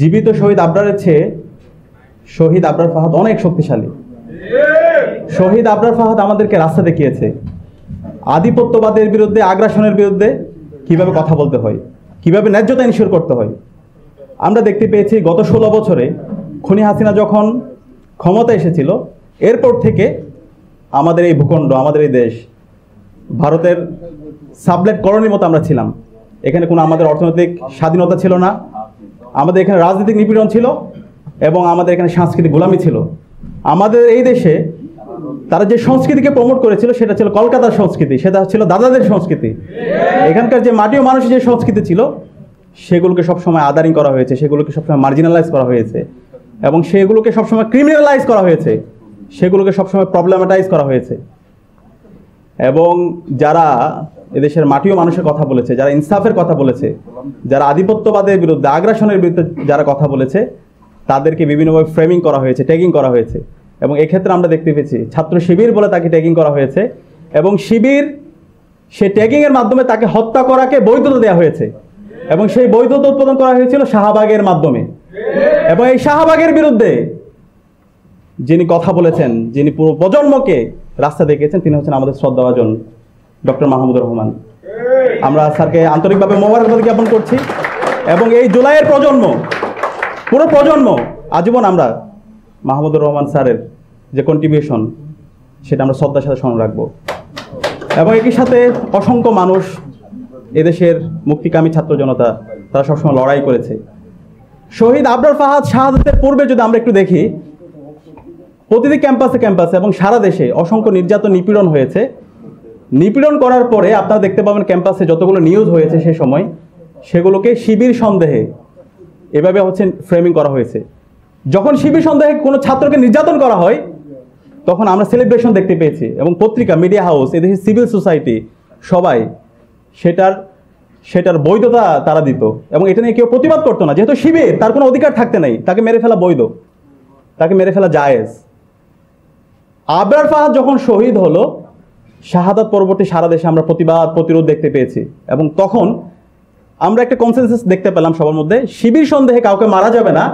জীবিত শহীদ আবরারের চেয়ে শহীদ আবরার ফাহাদ অনেক শক্তিশালী। শহীদ আবরার ফাহাদ আমাদেরকে রাস্তা দেখিয়েছে আধিপত্যবাদের বিরুদ্ধে, আগ্রাসনের বিরুদ্ধে কিভাবে কথা বলতে হয়, কিভাবে ন্যায্যতা এনশিওর করতে হয়। আমরা দেখতে পেয়েছি গত 16 বছরে খুনি হাসিনা যখন ক্ষমতা এসেছিল, এরপর থেকে আমাদের এই ভূখণ্ড, আমাদের এই দেশ ভারতের সাবলেট কলোনির মতো আমরা ছিলাম। এখানে কোনো আমাদের অর্থনৈতিক স্বাধীনতা ছিল না, আমাদের এখানে রাজনৈতিক নিপীড়ন ছিল এবং আমাদের এখানে সাংস্কৃতিক গোলামি ছিল। আমাদের এই দেশে তারা যে সংস্কৃতিকে প্রমোট করেছিল সেটা ছিল কলকাতার সংস্কৃতি, সেটা ছিল দাদাদের সংস্কৃতি। এখানকার যে মাটি ও মানুষের যে সংস্কৃতি ছিল সেগুলোকে সবসময় আদারিং করা হয়েছে, সেগুলোকে সবসময় মার্জিনালাইজ করা হয়েছে এবং সেগুলোকে সবসময় ক্রিমিনালাইজ করা হয়েছে, সেগুলোকে সবসময় প্রবলেমেটাইজ করা হয়েছে। এবং যারা এদেশের মাটি ও মানুষের কথা বলেছে, যারা ইনসাফের কথা বলেছে, যারা আধিপত্যবাদের বিরুদ্ধে, আগ্রাসনের বিরুদ্ধে যারা কথা বলেছে, তাদেরকে বিভিন্নভাবে ফ্রেমিং করা হয়েছে, ট্যাগিং করা হয়েছে। এবং এক্ষেত্রে আমরা দেখতে পেয়েছি ছাত্র শিবির বলে তাকে ট্যাগিং করা হয়েছে এবং শিবির সে ট্যাগিংয়ের মাধ্যমে তাকে হত্যা করাকে বৈধতা দেওয়া হয়েছে এবং সেই বৈধতা উৎপাদন করা হয়েছিল শাহবাগের মাধ্যমে। এবং এই শাহবাগের বিরুদ্ধে যিনি কথা বলেছেন, যিনি পুরো প্রজন্মকে রাস্তা দেখিয়েছেন, তিনি হচ্ছেন আমাদের শ্রদ্ধাভাজন ডক্টর মাহমুদুর রহমান। আমরা স্যারকে আন্তরিকভাবে মোবারকবাদ জ্ঞাপন করছি এবং এই জুলাইয়ের প্রজন্ম, পুরো প্রজন্ম আজীবন আমরা মাহমুদুর রহমান স্যারের যে কন্ট্রিবিউশন সেটা আমরা শ্রদ্ধার সাথে স্মরণ রাখবো। এবং একই সাথে অসংখ্য মানুষ, এদেশের মুক্তিকামী ছাত্র জনতা, তারা সবসময় লড়াই করেছে। শহীদ আবরার ফাহাদ শাহাদাতের পূর্বে যদি আমরা একটু দেখি, প্রতিটি ক্যাম্পাসে ক্যাম্পাসে এবং সারা দেশে অসংখ্য নির্যাতন, নিপীড়ন হয়েছে। নিপীড়ন করার পরে আপনারা দেখতে পাবেন ক্যাম্পাসে যতগুলো নিউজ হয়েছে সে সময়, সেগুলোকে শিবির সন্দেহে এভাবে হচ্ছে ফ্রেমিং করা হয়েছে। যখন শিবির সন্দেহে কোনো ছাত্রকে নির্যাতন করা হয় তখন আমরা সেলিব্রেশন দেখতে পেয়েছি এবং পত্রিকা, মিডিয়া হাউস, এদেশের সিভিল সোসাইটি সবাই সেটার বৈধতা তারা দিত এবং এটা নিয়ে কেউ প্রতিবাদ করতো না। যেহেতু শিবির, তার কোনো অধিকার থাকতে নাই, তাকে মেরে ফেলা বৈধ, তাকে মেরে ফেলা জায়েজ। আবরার ফাহাদ যখন শহীদ হলো, শাহাদাত পরবর্তী সারা দেশে আমরা প্রতিবাদ, প্রতিরোধ দেখতে পেয়েছি এবং তখন আমরা একটা কনসেনসাস দেখতে পেলাম সবার মধ্যে, শিবির সন্দেহে কাউকে মারা যাবে না,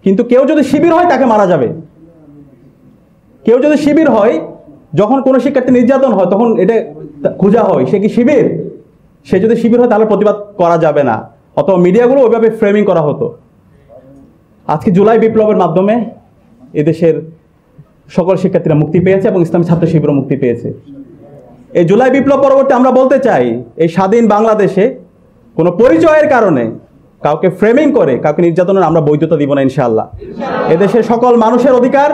কিন্তু কেউ যদি শিবির হয় তাকে মারা যাবে। কেউ যদি শিবির হয়, যখন কোনো শিক্ষার্থী নির্যাতন হয় তখন এটা খোঁজা হয় সে কি শিবির, সে যদি শিবির হয় তাহলে প্রতিবাদ করা যাবে না, অথবা মিডিয়াগুলো ওইভাবে ফ্রেমিং করা হতো। আজকে জুলাই বিপ্লবের মাধ্যমে এদেশের সকল শিক্ষার্থীরা মুক্তি পেয়েছে এবং ইসলামী ছাত্র শিবিরও মুক্তি পেয়েছে। এই জুলাই বিপ্লব পরবর্তী আমরা বলতে চাই, এই স্বাধীন বাংলাদেশে কোনো পরিচয়ের কারণে কাউকে ফ্রেমিং করে কাউকে নির্যাতনের আমরা বৈধতা দিব না ইনশাআল্লাহ। এদেশের সকল মানুষের অধিকার,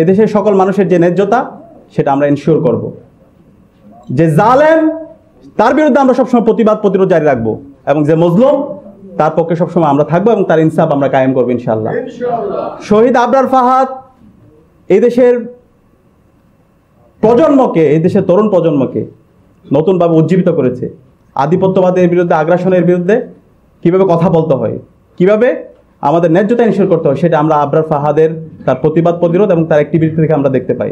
এদেশের সকল মানুষের যে ন্যায্যতা, সেটা আমরা এনশিওর করব। যে জালেম, তার বিরুদ্ধে আমরা সবসময় প্রতিবাদ, প্রতিরোধ জারি রাখবো এবং যে মজলুম, তার পক্ষে সবসময় আমরা থাকবো এবং তার ইনসাফ আমরা কায়েম করবো ইনশাআল্লাহ। শহীদ আবরার ফাহাদ এই দেশের প্রজন্মকে, এই দেশের তরুণ প্রজন্মকে নতুনভাবে উজ্জীবিত করেছে। আধিপত্যবাদের বিরুদ্ধে, আগ্রাসনের বিরুদ্ধে কিভাবে কথা বলতে হয়, কিভাবে আমাদের ন্যায্যতা এনশিওর করতে হয়, সেটা আমরা আবরার ফাহাদের তার প্রতিবাদ, প্রতিরোধ এবং তার অ্যাক্টিভিটি থেকে আমরা দেখতে পাই।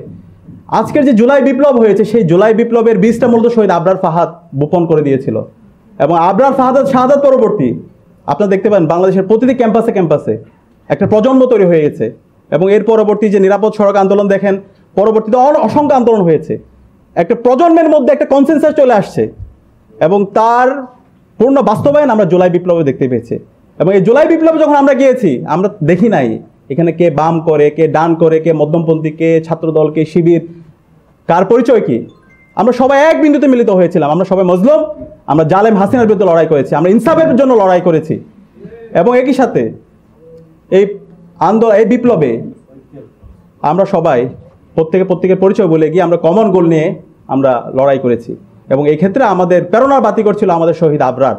আজকের যে জুলাই বিপ্লব হয়েছে, সেই জুলাই বিপ্লবের বীজটা মূলত শহীদ আবরার ফাহাদ বপন করে দিয়েছিল এবং আবরার ফাহাদের শাহাদাত পরবর্তী আপনারা দেখতে পান বাংলাদেশের প্রতিটি ক্যাম্পাসে ক্যাম্পাসে একটা প্রজন্ম তৈরি হয়ে গেছে এবং এর পরবর্তী যে নিরাপদ সড়ক আন্দোলন দেখেন, পরবর্তীতে অসংখ্য আন্দোলন হয়েছে। একটা প্রজন্মের মধ্যে একটা কনসেনসাস চলে আসছে এবং তার পূর্ণ বাস্তবায়ন আমরা জুলাই বিপ্লবে দেখতে পেয়েছি। এবং এই জুলাই বিপ্লবে যখন আমরা গিয়েছি, আমরা দেখি নাই এখানে কে বাম করে, কে ডান করে, কে মধ্যমপন্থী, কে ছাত্রদল, কে শিবির, কার পরিচয় কি। আমরা সবাই এক বিন্দুতে মিলিত হয়েছিলাম। আমরা সবাই মজলুম, আমরা জালেম হাসিনার বিরুদ্ধে লড়াই করেছি, আমরা ইনসাফের জন্য লড়াই করেছি। এবং একই সাথে এই এই বিপ্লবে আমরা সবাই প্রত্যেকের পরিচয় বলে গিয়ে আমরা কমন গোল নিয়ে আমরা লড়াই করেছি এবং এই ক্ষেত্রে আমাদের প্রেরণার বাতি করছিল আমাদের শহীদ আবরার।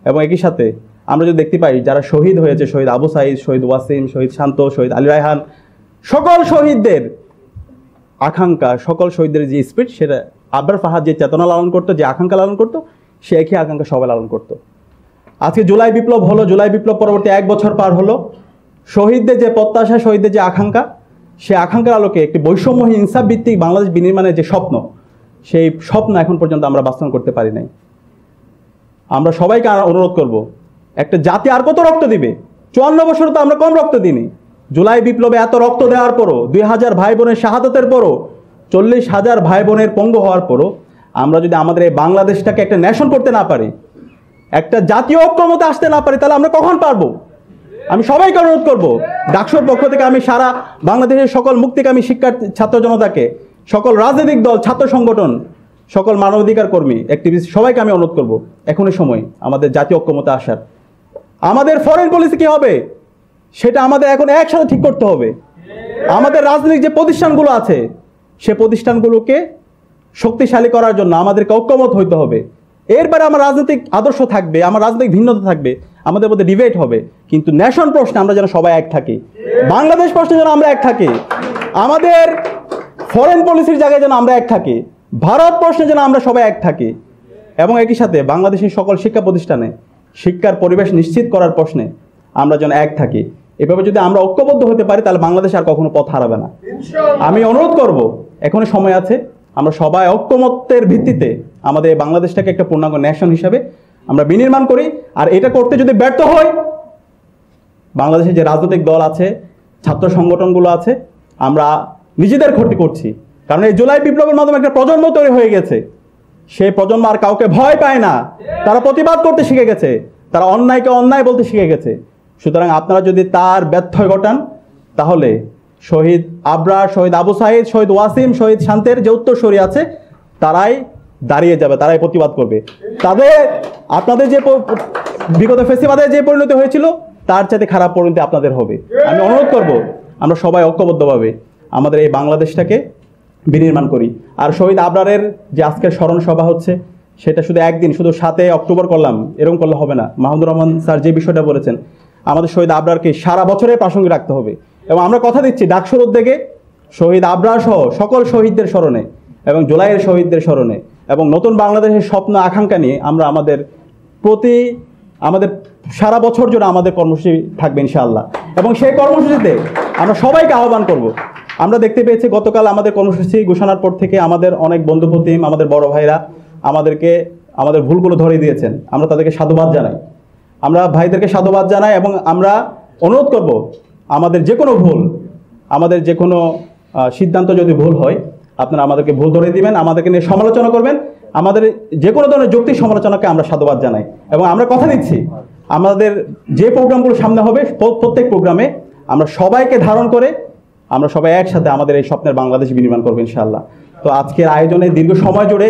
এবং একই সাথে আমরা যদি দেখতে পাই যারা শহীদ হয়েছে, শহীদ আবু সাইদ, শহীদ ওয়াসিম, শহীদ শান্ত, শহীদ আলী রায়হান, সকল শহীদদের আকাঙ্ক্ষা, সকল শহীদদের যে স্পিরিট, সেটা আবরার ফাহাদ যে চেতনা লালন করতো, যে আকাঙ্ক্ষা লালন করতো, সে একই আকাঙ্ক্ষা সবাই লালন করতো। আজকে জুলাই বিপ্লব হলো, জুলাই বিপ্লব পরবর্তী 1 বছর পার হলো। শহীদদের যে প্রত্যাশা, শহীদদের যে আকাঙ্ক্ষা, সেই আকাঙ্ক্ষার আলোকে একটি বৈষম্যহীন ইনসাফ ভিত্তিক বাংলাদেশ বিনির্মাণের যে স্বপ্ন, সেই স্বপ্ন এখন পর্যন্ত আমরা বাস্তবায়ন করতে পারি নাই। আমরা সবাইকে অনুরোধ করব, একটা জাতি আর কত রক্ত দিবে? 54 বছর তো আমরা কম রক্ত দিইনি। জুলাই বিপ্লবে এত রক্ত দেওয়ার পরও, 2000 ভাই বোনের শাহাদতের পরও, 40,000 ভাই বোনের পঙ্গু হওয়ার পরও আমরা যদি আমাদের এই বাংলাদেশটাকে একটা ন্যাশন করতে না পারি, একটা জাতীয় ঐক্যমতে আসতে না পারি, তাহলে আমরা কখন পারবো? আমি সবাইকে অনুরোধ করবো, ডাকসুর পক্ষ থেকে আমি সারা বাংলাদেশের সকল মুক্তিকামী শিক্ষার্থী ছাত্র জনতাকে, সকল রাজনৈতিক দল, ছাত্র সংগঠন, সকল মানবাধিকার কর্মী, অ্যাক্টিভিস্ট সবাইকে আমি অনুরোধ করবো, এখনই সময় আমাদের জাতীয় ঐক্যমতে আসার। আমাদের ফরেন পলিসি কি হবে সেটা আমাদের এখন একসাথে ঠিক করতে হবে। আমাদের রাজনৈতিক যে প্রতিষ্ঠানগুলো আছে সে প্রতিষ্ঠানগুলোকে শক্তিশালী করার জন্য আমাদেরকে ঐক্যমত হইতে হবে। এরপরে আমার রাজনৈতিক আদর্শ থাকবে, আমার রাজনৈতিক ভিন্নতা থাকবে, আমাদের মধ্যে ডিবেট হবে, কিন্তু ন্যাশন প্রশ্নে আমরা যেন সবাই এক থাকি, বাংলাদেশ প্রশ্নে যেন আমরা এক থাকি, আমাদের ফরেন পলিসির জায়গায় যেন আমরা এক থাকি, ভারত প্রশ্নে যেন আমরা সবাই এক থাকি, এবং একই সাথে বাংলাদেশের সকল শিক্ষা প্রতিষ্ঠানে শিক্ষার পরিবেশ নিশ্চিত করার প্রশ্নে আমরা যেন এক থাকি। এভাবে যদি আমরা ঐক্যবদ্ধ হতে পারি তাহলে বাংলাদেশ আর কখনো পথ হারাবে না। আমি অনুরোধ করব, এখনো সময় আছে, আমরা সবাই ঐক্যমত্যের ভিত্তিতে আমাদের এই বাংলাদেশটাকে একটা পূর্ণাঙ্গ ন্যাশন হিসাবে আমরা বিনির্মাণ করি। আর এটা করতে যদি ব্যর্থ হই, বাংলাদেশে যে রাজনৈতিক দল আছে, ছাত্র সংগঠনগুলো আছে, আমরা নিজেদের ক্ষতি করছি। কারণ এই জুলাই বিপ্লবের মাধ্যমে একটা প্রজন্ম তৈরি হয়ে গেছে, সেই প্রজন্ম আর কাউকে ভয় পায় না, তারা প্রতিবাদ করতে শিখে গেছে, তারা অন্যায়কে অন্যায় বলতে শিখে গেছে। সুতরাং আপনারা যদি তার ব্যত্যয় ঘটান, তাহলে শহীদ আবরার, শহীদ আবু সাইদ, শহীদ ওয়াসিম, শহীদ শান্তের যে উত্তরসূরি আছে তারাই দাঁড়িয়ে যাবে, তারাই প্রতিবাদ করবে। তাদের আপনাদের যে বিগত ফেসিবাদের যে পরিণতি হয়েছিল তার চাইতে খারাপ পরিণতি আপনাদের হবে। আমি অনুরোধ করব, আমরা সবাই ঐক্যবদ্ধভাবে আমাদের এই বাংলাদেশটাকে বিনির্মাণ করি। আর শহীদ আবরারের যে আজকের স্মরণ সভা হচ্ছে সেটা শুধু একদিন, শুধু 7 অক্টোবর করলাম এরকম করলে হবে না। মাহমুদুর রহমান স্যার যে বিষয়টা বলেছেন, আমাদের শহীদ আবরারকে সারা বছরে প্রাসঙ্গিক রাখতে হবে। এবং আমরা কথা দিচ্ছি, ডাকসুর উদ্যোগে শহীদ আবরার সহ সকল শহীদদের স্মরণে এবং জুলাইয়ের শহীদদের স্মরণে এবং নতুন বাংলাদেশের স্বপ্ন আকাঙ্ক্ষা নিয়ে আমরা আমাদের সারা বছর জুড়ে আমাদের কর্মসূচি থাকবে ইনশাআল্লাহ। এবং সেই কর্মসূচিতে আমরা সবাইকে আহ্বান করব। আমরা দেখতে পেয়েছি গতকাল আমাদের কর্মসূচি ঘোষণার পর থেকে আমাদের অনেক বন্ধুপ্রতিম, আমাদের বড় ভাইরা আমাদেরকে আমাদের ভুলগুলো ধরিয়ে দিয়েছেন। আমরা তাদেরকে সাধুবাদ জানাই, আমরা ভাইদেরকে সাধুবাদ জানাই এবং আমরা অনুরোধ করব, আমাদের যে কোনো ভুল, আমাদের যে কোনো সিদ্ধান্ত যদি ভুল হয় আপনারা আমাদেরকে ভুল ধরে দিবেন, আমাদেরকে নিয়ে সমালোচনা করবেন। আমাদের যে কোনো ধরনের যৌক্তিক সমালোচনাকে আমরা সাধুবাদ জানাই এবং আমরা কথা দিচ্ছি আমাদের যে প্রোগ্রামগুলো সামনে হবে প্রত্যেক প্রোগ্রামে আমরা সবাইকে ধারণ করে আমরা সবাই একসাথে আমাদের এই স্বপ্নের বাংলাদেশ বিনির্মাণ করবো ইনশাআল্লাহ। তো আজকের আয়োজনে দীর্ঘ সময় জুড়ে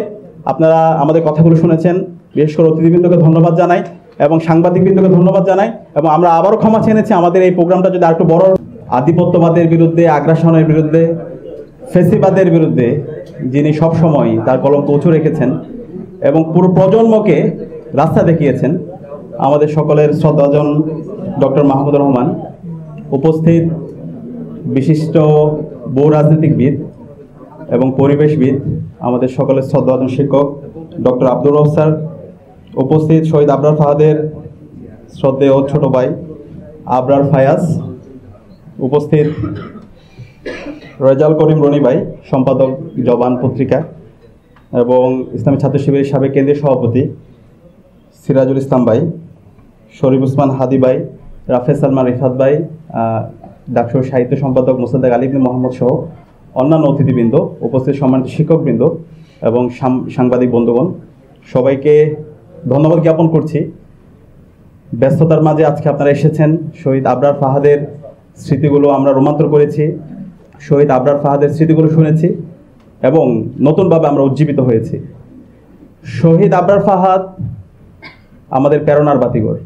আপনারা আমাদের কথাগুলো শুনেছেন, বিশেষ করে অতিথিবৃন্দকে ধন্যবাদ জানাই এবং সাংবাদিকবৃন্দকে ধন্যবাদ জানাই। এবং আমরা আবারও ক্ষমা চেয়েছি, আমাদের এই প্রোগ্রামটা যদি আরেকটু বড়, আধিপত্যবাদের বিরুদ্ধে, আগ্রাসনের বিরুদ্ধে, ফেসিবাদের বিরুদ্ধে যিনি সবসময় তার কলঙ্ক উঁচু রেখেছেন এবং পুরো প্রজন্মকে রাস্তা দেখিয়েছেন, আমাদের সকলের শ্রদ্ধাজন ডক্টর মাহমুদুর রহমান, উপস্থিত বিশিষ্ট বহু রাজনীতিকবিদ এবং পরিবেশবিদ, আমাদের সকলের শ্রদ্ধাজন শিক্ষক ডক্টর আব্দুর রউফ স্যার, উপস্থিত শহীদ আবরার ফাহাদের শ্রদ্ধেয় ছোট ভাই আবরার ফায়াজ, উপস্থিত রেজাল করিম রনি ভাই, সম্পাদক জবান পত্রিকা, এবং ইসলামী ছাত্র শিবিরের সাবেক কেন্দ্রীয় সভাপতি সিরাজুল ইসলাম ভাই, শরীফ উসমান হাদি ভাই, রাফেজ সালমান রিফাত ভাই, ডাকসুর সাহিত্য সম্পাদক মোসাদ্দেক আলী ইবনে মোহাম্মদ সহ অন্যান্য অতিথিবৃন্দ, উপস্থিত সম্মানিত শিক্ষকবৃন্দ এবং সাংবাদিক বন্ধুগণ, সবাইকে ধন্যবাদ জ্ঞাপন করছি। ব্যস্ততার মাঝে আজকে আপনারা এসেছেন, শহীদ আবরার ফাহাদের স্মৃতিগুলো আমরা রোমান্তর করেছি, শহীদ আবরার ফাহাদের স্মৃতিগুলো শুনেছি এবং নতুনভাবে আমরা উজ্জীবিত হয়েছি। শহীদ আবরার ফাহাদ আমাদের প্রেরণার বাতিঘর।